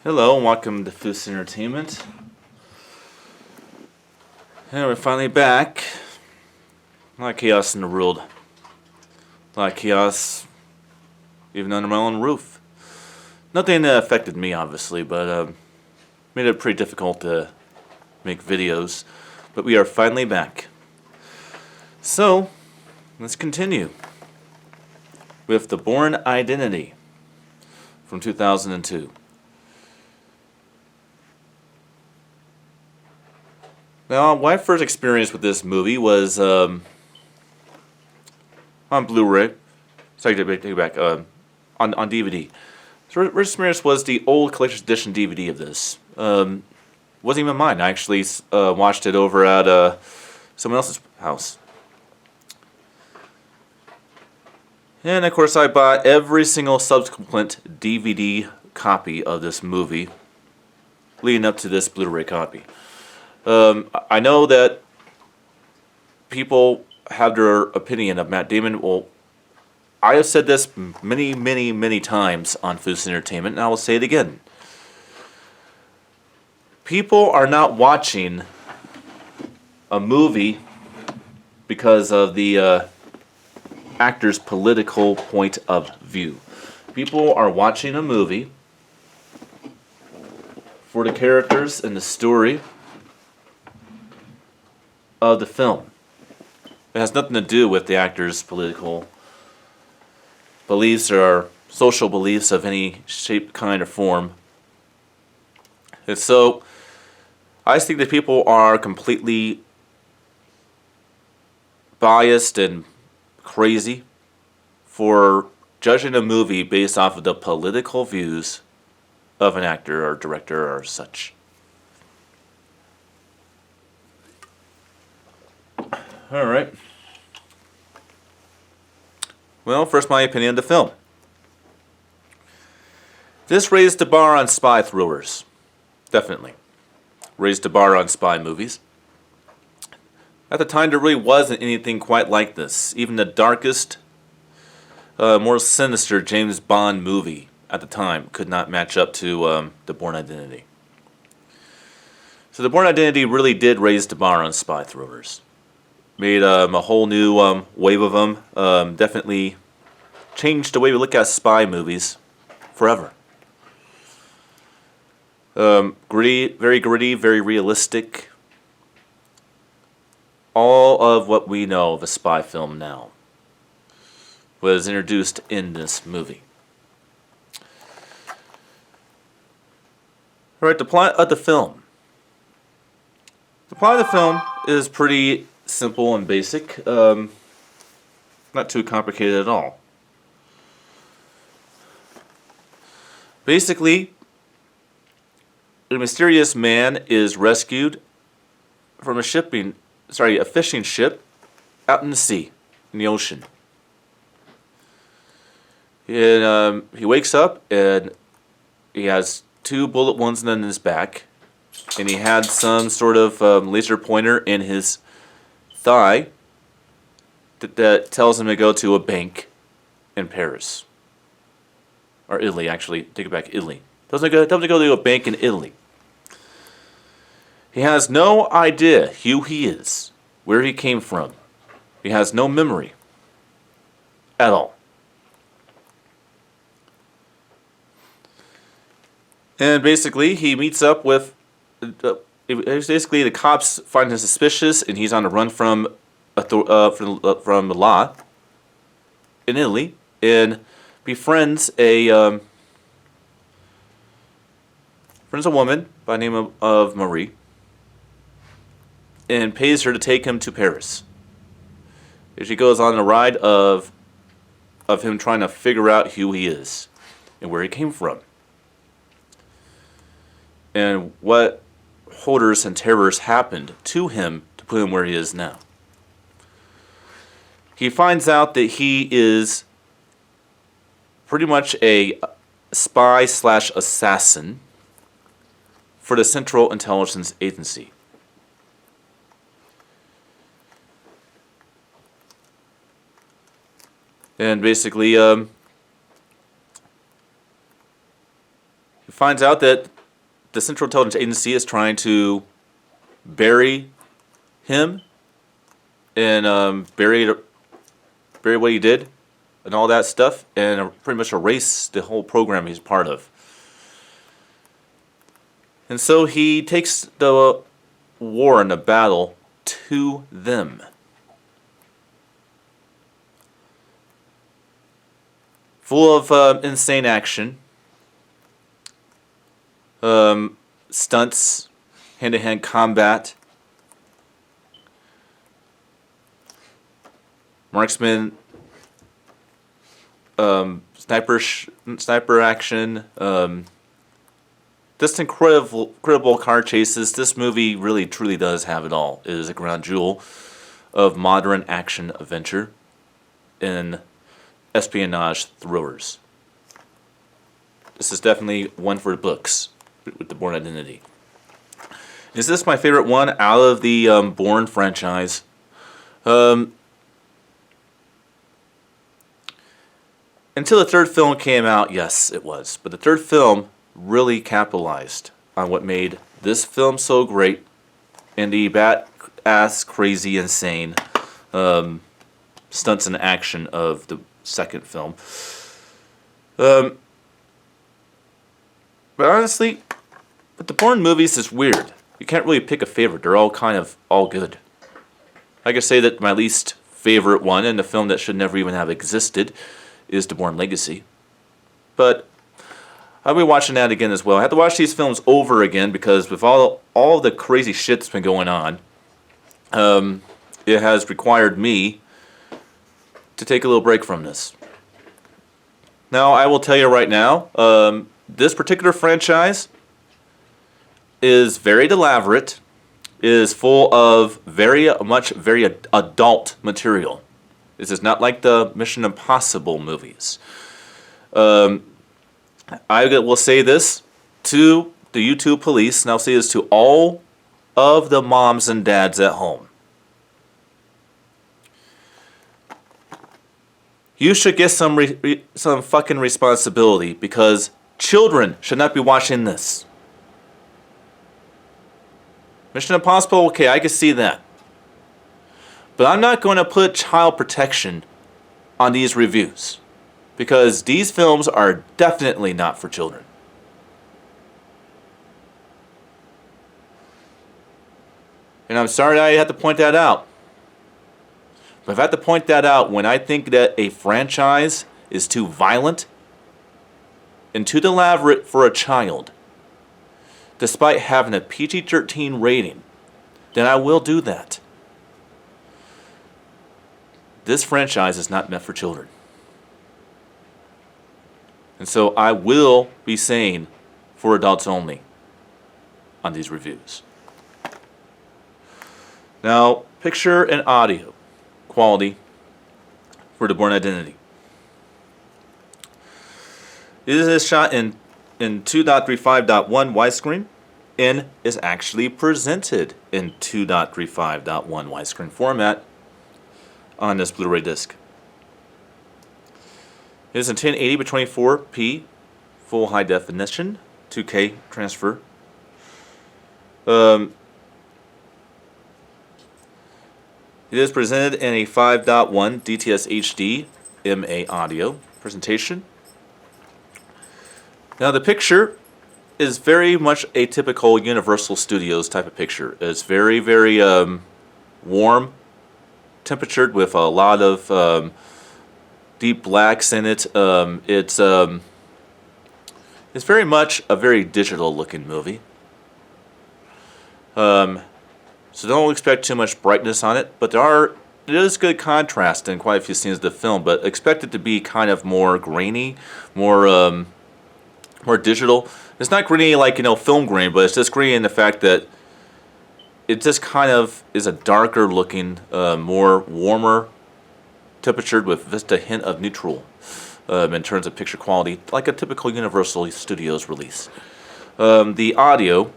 Hello and welcome to Foos Entertainment. And we're finally back. A lot of chaos in the world. A lot of chaos even under my own roof. Nothing that affected me, obviously, but made it pretty difficult to make videos. But we are finally back. So, let's continue with the Bourne Identity from 2002. Now, my first experience with this movie was on Blu-Ray. Sorry, take it back. On DVD. So, first experience was the old collector's edition DVD of this. Wasn't even mine. I actually watched it over at someone else's house. And of course, I bought every single subsequent DVD copy of this movie, leading up to this Blu-ray copy. I know that people have their opinion of Matt Damon. Well, I have said this many times on Foos Entertainment, and I will say it again. People are not watching a movie because of the actor's political point of view. People are watching a movie for the characters and the story of the film. It has nothing to do with the actor's political beliefs or social beliefs of any shape, kind, or form. And so, I think that people are completely biased and crazy for judging a movie based off of the political views of an actor or director or such. Alright. Well, first my opinion of the film. This raised the bar on spy thrillers. Definitely. Raised the bar on spy movies. At the time, there really wasn't anything quite like this. Even the darkest, more sinister James Bond movie at the time could not match up to the Bourne Identity. So the Bourne Identity really did raise the bar on spy thrillers. Made a whole new wave of them. Definitely changed the way we look at spy movies forever. Gritty, very realistic. All of what we know of a spy film now was introduced in this movie. Alright, the plot of the film. The plot of the film is pretty simple and basic. Not too complicated at all. Basically, a mysterious man is rescued from a fishing ship out in the sea, in the ocean. And he wakes up and he has 2 bullet wounds in his back, and he had some sort of laser pointer in his thigh that tells him to go to a bank in Paris. Or Italy, actually. Take it back, Italy. Tells him to go to a bank in Italy. He has no idea who he is, where he came from. He has no memory at all. And basically, he meets up with... basically, the cops find him suspicious, and he's on the run from the law in Italy, and befriends a woman by the name of Marie, and pays her to take him to Paris. And she goes on a ride of him trying to figure out who he is and where he came from, and what horrors and terrors happened to him to put him where he is now. He finds out that he is pretty much a spy/assassin for the Central Intelligence Agency. And basically, he finds out that the Central Intelligence Agency is trying to bury him and bury what he did and all that stuff, and pretty much erase the whole program he's part of. And so he takes the war and the battle to them. Full of insane action, stunts, hand-to-hand combat, marksman, sniper action, just incredible car chases. This movie really truly does have it all. It is a crown jewel of modern action adventure in espionage thrillers. This is definitely one for the books with the Bourne identity. Is this my favorite one out of the Bourne franchise? Until the third film came out, yes, it was. But the third film really capitalized on what made this film so great and the bat-ass, crazy, insane stunts and action of the second film. But honestly, with the Bourne movies, it's weird. You can't really pick a favorite. They're all kind of all good. I could say that my least favorite one, and the film that should never even have existed, is The Bourne Legacy. But I'll be watching that again as well. I have to watch these films over again because with all the crazy shit that's been going on, it has required me to take a little break from this. Now, I will tell you right now, this particular franchise is very elaborate, is full of very adult material. This is not like the Mission Impossible movies. I will say this to the YouTube police, and I'll say this to all of the moms and dads at home. You should get some fucking responsibility because children should not be watching this. Mission Impossible, okay, I can see that. But I'm not going to put child protection on these reviews because these films are definitely not for children. And I'm sorry I have to point that out. But if I have to point that out when I think that a franchise is too violent and too elaborate for a child, despite having a PG-13 rating, then I will do that. This franchise is not meant for children. And so I will be saying for adults only on these reviews. Now, picture and audio quality for the Bourne Identity. This is shot in 2.35.1 widescreen and is actually presented in 2.35.1 widescreen format on this Blu-ray disc. It is in 1080 by 24p full high definition 2K transfer. It is presented in a 5.1 DTS HD MA audio presentation. Now the picture is very much a typical Universal Studios type of picture. It's very, very warm, temperatured with a lot of deep blacks in it. It's very much a very digital looking movie. So don't expect too much brightness on it, but it is good contrast in quite a few scenes of the film, but expect it to be kind of more grainy, more digital. It's not grainy like, film grain, but it's just grainy in the fact that it just kind of is a darker looking, more warmer, temperatured with just a hint of neutral in terms of picture quality, like a typical Universal Studios release. The audio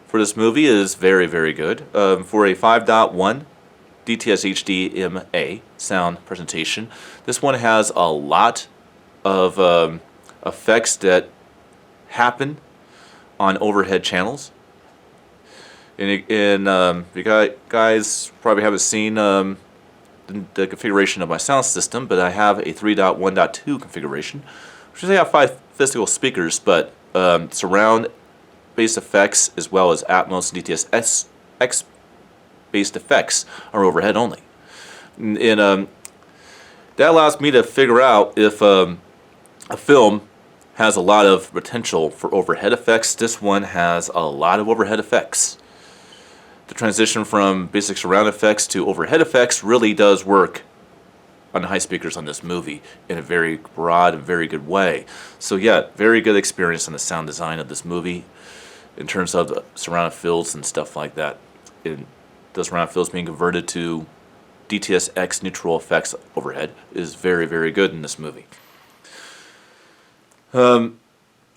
for this movie is very, very good. For a 5.1 DTS HD MA sound presentation, this one has a lot of effects that happen on overhead channels. You guys probably haven't seen the configuration of my sound system, but I have a 3.1.2 configuration, which is I have 5 physical speakers, but surround based effects as well as Atmos and DTS-X based effects are overhead only. And that allows me to figure out if a film has a lot of potential for overhead effects. This one has a lot of overhead effects. The transition from basic surround effects to overhead effects really does work on the high speakers on this movie in a very broad and very good way. So yeah, very good experience on the sound design of this movie in terms of the surround fields and stuff like that. Those surround fields being converted to DTS-X neutral effects overhead is very, very good in this movie.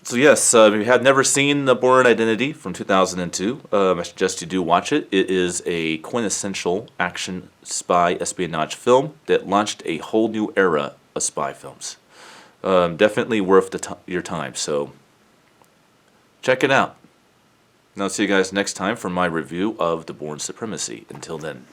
So yes, if you have never seen The Bourne Identity from 2002, I suggest you do watch it. It is a quintessential action spy espionage film that launched a whole new era of spy films. Definitely worth your time, so check it out. And I'll see you guys next time for my review of The Bourne Supremacy. Until then.